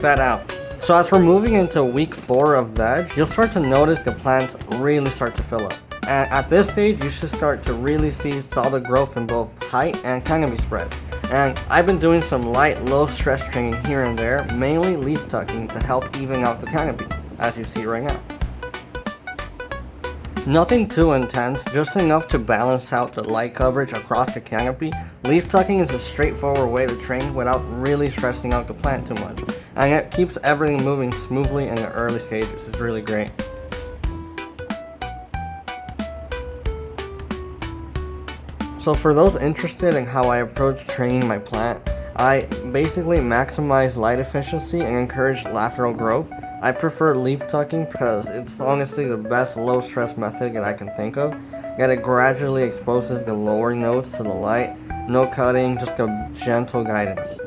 that out. So as we're moving into week 4 of veg, you'll start to notice the plants really start to fill up. And at this stage, you should start to really see solid growth in both height and canopy spread. And I've been doing some light, low stress training here and there, mainly leaf tucking to help even out the canopy, as you see right now. Nothing too intense, just enough to balance out the light coverage across the canopy. Leaf tucking is a straightforward way to train without really stressing out the plant too much. And it keeps everything moving smoothly in the early stages. It's really great. So for those interested in how I approach training my plant, I basically maximize light efficiency and encourage lateral growth. I prefer leaf tucking because it's honestly the best low stress method that I can think of. Yet it gradually exposes the lower nodes to the light. No cutting, just a gentle guidance.